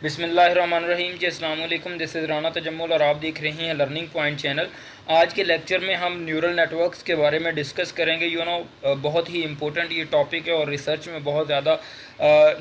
बिस्मिल्लाहिर्रहमानिर्रहीम जी, अस्सलाम वालेकुम। दिस इज़ राना तजम्मुल और आप देख रहे हैं लर्निंग पॉइंट चैनल। आज के लेक्चर में हम न्यूरल नेटवर्क्स के बारे में डिस्कस करेंगे। बहुत ही इंपॉर्टेंट ये टॉपिक है और रिसर्च में बहुत ज़्यादा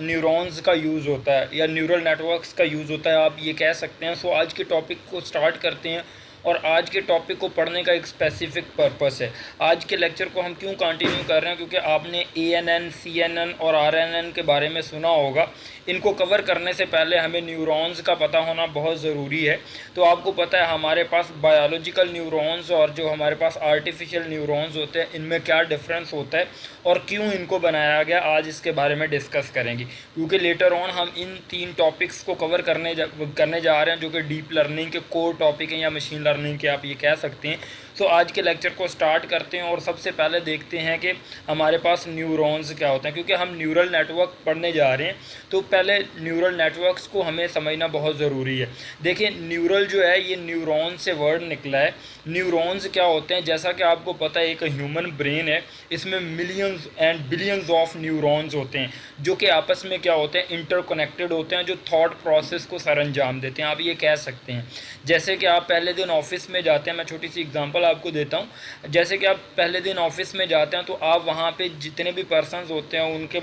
न्यूरॉन्स का यूज़ होता है या न्यूरल नेटवर्क्स का यूज़ होता है, आप ये कह सकते हैं। सो आज के टॉपिक को स्टार्ट करते हैं और आज के टॉपिक को पढ़ने का एक स्पेसिफिक पर्पस है। आज के लेक्चर को हम क्यों कंटिन्यू कर रहे हैं, क्योंकि आपने ANN, CNN और RNN के बारे में सुना होगा। इनको कवर करने से पहले हमें न्यूरॉन्स का पता होना बहुत ज़रूरी है। तो आपको पता है हमारे पास बायोलॉजिकल न्यूरॉन्स और जो हमारे पास आर्टिफिशियल न्यूरॉन्स होते हैं, इनमें क्या डिफरेंस होता है और क्यों इनको बनाया गया, आज इसके बारे में डिस्कस करेंगे। क्योंकि लेटर ऑन हम इन 3 टॉपिक्स को कवर करने जा रहे हैं, जो कि डीप लर्निंग के कोर टॉपिक हैं या मशीन लर्निंग के आप ये कह सकते हैं। तो आज के लेक्चर को स्टार्ट करते हैं और सबसे पहले देखते हैं कि हमारे पास न्यूरॉन्स क्या होते हैं। क्योंकि हम न्यूरल नेटवर्क पढ़ने जा रहे हैं, तो पहले न्यूरल नेटवर्क्स को हमें समझना बहुत ज़रूरी है। देखिए, न्यूरल जो है ये न्यूरॉन से वर्ड निकला है। न्यूरॉन्स क्या होते हैं, जैसा कि आपको पता है एक ह्यूमन ब्रेन है, इसमें millions and billions of neurons होते हैं, जो कि आपस में क्या होते हैं, इंटरकनेक्टेड होते हैं, जो थॉट प्रोसेस को सरअंजाम देते हैं, आप ये कह सकते हैं। जैसे कि आप पहले दिन ऑफिस में जाते हैं, मैं छोटी सी एग्जांपल आपको देता हूँ। जैसे कि आप पहले दिन ऑफिस में जाते हैं, तो आप वहाँ पे जितने भी पर्सन्स होते हैं उनके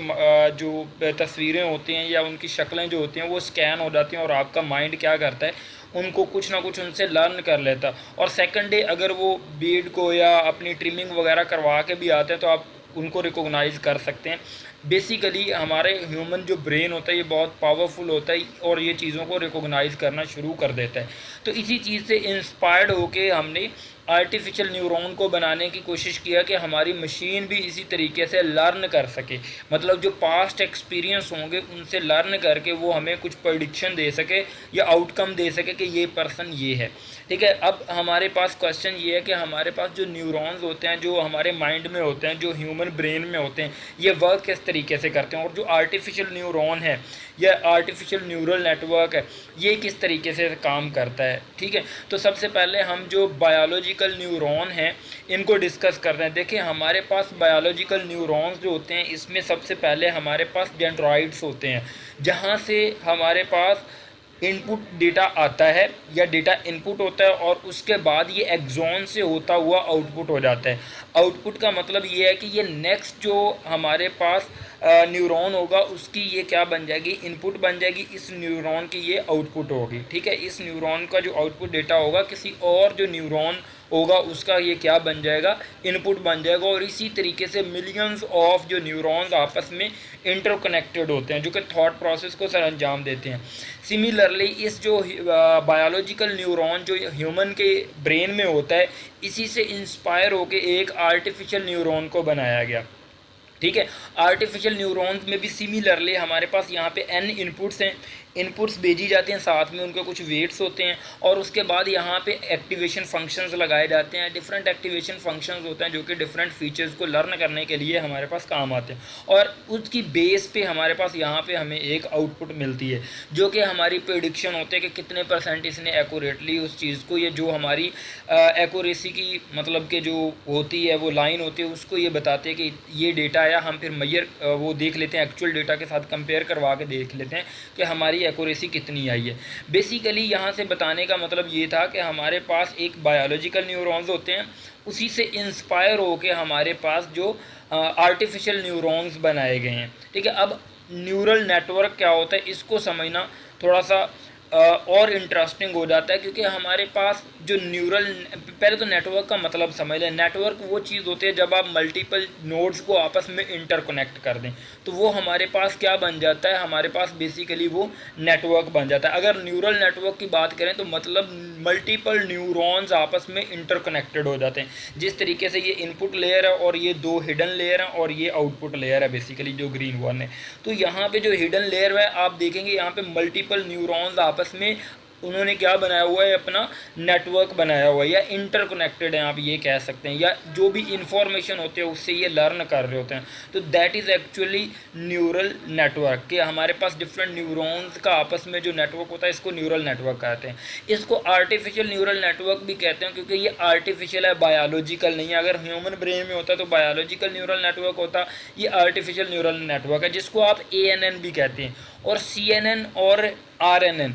जो तस्वीरें होती हैं या उनकी शक्लें जो होती हैं वो स्कैन हो जाती हैं और आपका माइंड क्या करता है, उनको कुछ ना कुछ उनसे लर्न कर लेता। और सेकंड डे अगर वो बीड को या अपनी ट्रिमिंग वगैरह करवा के भी आते हैं तो आप उनको रिकॉग्नाइज़ कर सकते हैं। बेसिकली हमारे ह्यूमन जो ब्रेन होता है ये बहुत पावरफुल होता है और ये चीज़ों को रिकॉग्नाइज़ करना शुरू कर देता है। तो इसी चीज़ से इंस्पायर्ड होके हमने आर्टिफिशियल न्यूरॉन को बनाने की कोशिश किया कि हमारी मशीन भी इसी तरीके से लर्न कर सके। मतलब जो पास्ट एक्सपीरियंस होंगे उनसे लर्न करके वो हमें कुछ प्रेडिक्शन दे सके या आउटकम दे सके कि ये पर्सन ये है। ठीक है, अब हमारे पास क्वेश्चन ये है कि हमारे पास जो न्यूरॉन्स होते हैं, जो हमारे माइंड में होते हैं, जो ह्यूमन ब्रेन में होते हैं, ये वर्क किस तरीके से करते हैं, और जो आर्टिफिशियल न्यूरॉन है या आर्टिफिशियल न्यूरल नेटवर्क है ये किस तरीके से काम करता है। ठीक है, तो सबसे पहले हम जो बायोलॉजिकल न्यूरॉन हैं इनको डिस्कस करते हैं। देखिए, हमारे पास बायोलॉजिकल न्यूरॉन्स जो होते हैं इसमें सबसे पहले हमारे पास डेंड्राइड्स होते हैं, जहाँ से हमारे पास इनपुट डेटा आता है या डेटा इनपुट होता है और उसके बाद ये एक्सॉन से होता हुआ आउटपुट हो जाता है। आउटपुट का मतलब ये है कि ये नेक्स्ट जो हमारे पास न्यूरॉन होगा उसकी ये क्या बन जाएगी, इनपुट बन जाएगी, इस न्यूरॉन की ये आउटपुट होगी। ठीक है, इस न्यूरॉन का जो आउटपुट डेटा होगा किसी और जो न्यूरॉन होगा उसका ये क्या बन जाएगा, इनपुट बन जाएगा। और इसी तरीके से मिलियंस ऑफ जो न्यूरॉन्स आपस में इंटरकनेक्टेड होते हैं, जो कि थॉट प्रोसेस को सर अंजाम देते हैं। सिमिलरली इस जो बायोलॉजिकल न्यूरॉन जो ह्यूमन के ब्रेन में होता है, इसी से इंस्पायर होकर एक आर्टिफिशियल न्यूरॉन को बनाया गया। ठीक है, आर्टिफिशियल न्यूरॉन्स में भी सिमिलरली हमारे पास यहाँ पे n इनपुट्स हैं, इनपुट्स भेजी जाती हैं, साथ में उनके कुछ वेट्स होते हैं और उसके बाद यहाँ पे एक्टिवेशन फंक्शंस लगाए जाते हैं। डिफरेंट एक्टिवेशन फंक्शंस होते हैं जो कि डिफरेंट फीचर्स को लर्न करने के लिए हमारे पास काम आते हैं और उसकी बेस पे हमारे पास यहाँ पे हमें एक आउटपुट मिलती है जो कि हमारी प्रेडिक्शन होते हैं कि कितने % इसने एक्यूरेटली उस चीज़ को, ये जो हमारी एक्यूरेसी की मतलब कि जो होती है वो लाइन होती है उसको ये बताते हैं कि ये डेटा आया। हम फिर मैयर वो देख लेते हैं, एक्चुअल डेटा के साथ कंपेयर करवा के देख लेते हैं कि हमारी एक्यूरेसी कितनी आई है। बेसिकली यहाँ से बताने का मतलब ये था कि हमारे पास एक बायोलॉजिकल न्यूरॉन्स होते हैं, उसी से इंस्पायर होकर हमारे पास जो आर्टिफिशियल न्यूरॉन्स बनाए गए हैं। ठीक है, अब न्यूरल नेटवर्क क्या होता है इसको समझना थोड़ा सा और इंटरेस्टिंग हो जाता है, क्योंकि हमारे पास जो न्यूरल, पहले तो नेटवर्क का मतलब समझ लें। नेटवर्क वो चीज़ होती है जब आप मल्टीपल नोड्स को आपस में इंटरकनेक्ट कर दें तो वो हमारे पास क्या बन जाता है, हमारे पास बेसिकली वो नेटवर्क बन जाता है। अगर न्यूरल नेटवर्क की बात करें तो मतलब मल्टीपल न्यूरॉन्स आपस में इंटरकनेक्टेड हो जाते हैं। जिस तरीके से ये इनपुट लेयर है और ये 2 हिडन लेयर हैं और ये आउटपुट लेयर है बेसिकली जो ग्रीन वन है। तो यहाँ पे जो हिडन लेयर है आप देखेंगे यहाँ पे मल्टीपल न्यूरॉन्स आपस में उन्होंने क्या बनाया हुआ है, अपना नेटवर्क बनाया हुआ है या इंटरकनेक्टेड है, आप ये कह सकते हैं, या जो भी इंफॉर्मेशन होते हैं उससे ये लर्न कर रहे होते हैं। तो that is actually neural network, कि हमारे पास डिफरेंट न्यूरॉन्स का आपस में जो नेटवर्क होता है इसको न्यूरल नेटवर्क कहते हैं। इसको आर्टिफिशियल न्यूरल नेटवर्क भी कहते हैं, क्योंकि ये आर्टिफिशियल है, बायोलॉजिकल नहीं है। अगर ह्यूमन ब्रेन में होता तो बायोलॉजिकल न्यूरल नेटवर्क होता, ये आर्टिफिशियल न्यूरल नेटवर्क है, जिसको आप ANN भी कहते हैं। और CNN और RNN,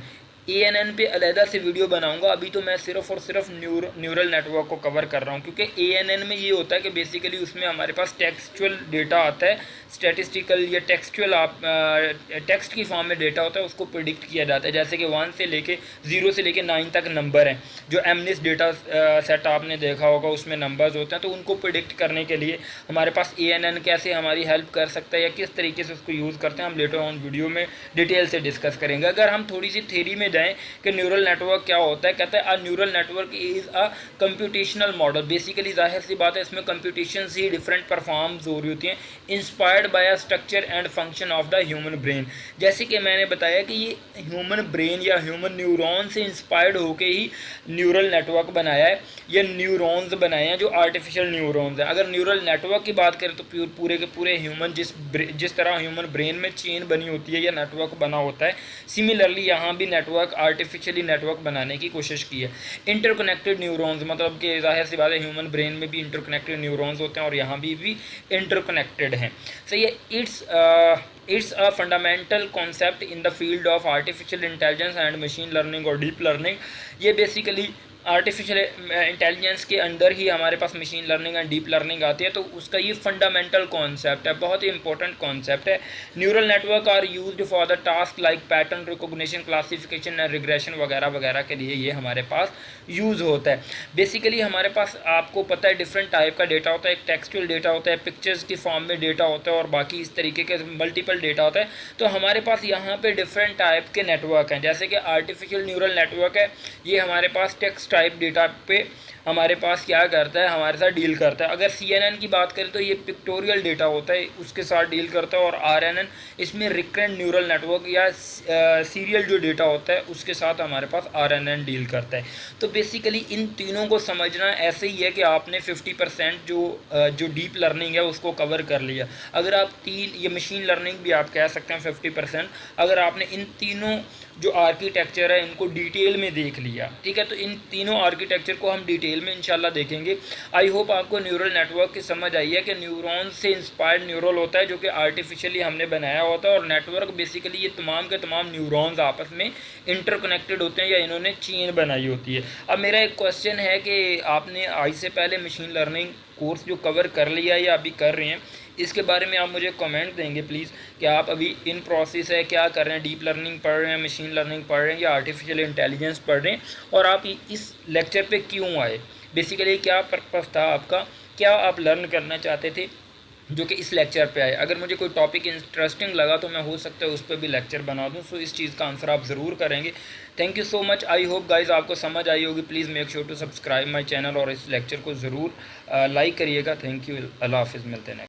ANN पे अलहदा से वीडियो बनाऊंगा, अभी तो मैं सिर्फ और सिर्फ न्यूरल नेटवर्क को कवर कर रहा हूँ, क्योंकि ANN में ये होता है कि बेसिकली उसमें हमारे पास टेक्सचुअल डेटा आता है, स्टैटिस्टिकल या टेक्सचुअल टेक्स्ट की फॉर्म में डेटा होता है, उसको प्रिडिक्ट किया जाता है। जैसे कि 1 से लेके 0 से लेके 9 तक नंबर हैं, जो MNIST डेटा सेट आपने देखा होगा, उसमें नंबर्स होते हैं। तो उनको प्रिडिक्ट करने के लिए हमारे पास ANN कैसे हमारी हेल्प कर सकता है या किस तरीके से उसको यूज़ करते हैं, हम लेटर ऑन वीडियो में डिटेल से डिस्कस करेंगे। अगर हम थोड़ी सी थ्योरी में जाएँ कि न्यूरल नेटवर्क क्या होता है, कहते हैं a neural network is a computational model. Basically जाहिर सी बात है, इसमें कंप्यूटेशन ही डिफरेंट परफॉर्म्स हो रही होती हैं, inspired by a structure and function of the human brain. जैसे कि मैंने बताया कि ये ह्यूमन ब्रेन या ह्यूमन न्यूरॉन से इंस्पायर्ड होकर ही न्यूरल नेटवर्क बनाया है, या न्यूरॉन्स बनाए हैं जो आर्टिफिशियल न्यूरॉन्स हैं। अगर न्यूरल नेटवर्क की बात करें तो पूरे के पूरे ह्यूमन जिस तरह ह्यूमन ब्रेन में चेन बनी होती है या नेटवर्क बना होता है, सिमिलरली यहाँ भी नेटवर्क आर्टिफिशियली नेटवर्क बनाने की कोशिश की है। इंटरकनेक्टेड न्यूरॉन्स, मतलब कि जाहिर सी बात है ह्यूमन ब्रेन में भी इंटरकनेक्टेड न्यूरॉन्स होते हैं और यहाँ भी इंटरकनेक्टेड हैं। सही है। It's a fundamental concept in the field of artificial intelligence and machine learning और डीप लर्निंग। ये बेसिकली आर्टिफिशियल इंटेलिजेंस के अंदर ही हमारे पास machine learning and deep learning आती है, तो उसका ये फंडामेंटल कॉन्सेप्ट है, बहुत ही इंपॉर्टेंट कॉन्सेप्ट है। Neural network are used for the task like pattern recognition, classification and regression वगैरह वगैरह के लिए ये हमारे पास यूज़ होता है। बेसिकली हमारे पास आपको पता है डिफरेंट टाइप का डेटा होता है, एक टेक्सचुअल डेटा होता है, पिक्चर्स की फॉर्म में डेटा होता है और बाकी इस तरीके के मल्टीपल डेटा होता है। तो हमारे पास यहाँ पे डिफरेंट टाइप के नेटवर्क हैं, जैसे कि आर्टिफिशियल न्यूरल नेटवर्क है, ये हमारे पास टेक्स्ट टाइप डेटा पे हमारे पास क्या करता है, हमारे साथ डील करता है। अगर CNN की बात करें तो ये पिक्टोरियल डेटा होता है, उसके साथ डील करता है। और RNN इसमें रिकरेंट न्यूरल नेटवर्क या सीरियल जो डेटा होता है उसके साथ हमारे पास RNN डील करता है। तो बेसिकली इन तीनों को समझना ऐसे ही है कि आपने 50% जो डीप लर्निंग है उसको कवर कर लिया। अगर आप ये मशीन लर्निंग भी आप कह सकते हैं 50%, अगर आपने इन तीनों जो आर्किटेक्चर है इनको डिटेल में देख लिया, ठीक है। तो इन तीनों आर्किटेक्चर को हम डिटेल में इंशाल्लाह देखेंगे। आई होप आपको न्यूरल नेटवर्क की समझ आई है कि न्यूरॉन से इंस्पायर्ड न्यूरल होता है जो कि आर्टिफिशियली हमने बनाया होता है, और नेटवर्क बेसिकली ये तमाम के तमाम न्यूरॉन्स आपस में इंटरकनेक्टेड होते हैं या इन्होंने चेन बनाई होती है। अब मेरा एक क्वेश्चन है कि आपने आज से पहले मशीन लर्निंग कोर्स जो कवर कर लिया या अभी कर रहे हैं, इसके बारे में आप मुझे कमेंट देंगे प्लीज़ कि आप अभी इन प्रोसेस है, क्या कर रहे हैं, डीप लर्निंग पढ़ रहे हैं, मशीन लर्निंग पढ़ रहे हैं या आर्टिफिशियल इंटेलिजेंस पढ़ रहे हैं, और आप इस लेक्चर पे क्यों आए, बेसिकली क्या पर्पस था आपका, क्या आप लर्न करना चाहते थे जो कि इस लेक्चर पे आए। अगर मुझे कोई टॉपिक इंटरेस्टिंग लगा तो मैं हो सकता है उस पर भी लेक्चर बना दूं, सो इस चीज़ का आंसर आप ज़रूर करेंगे। Thank you so much. I hope guys आपको समझ आई होगी। Please make sure to subscribe my channel और इस लेक्चर को ज़रूर लाइक करिएगा। Thank you. अल्लाह हाफिज़, मिलते हैं।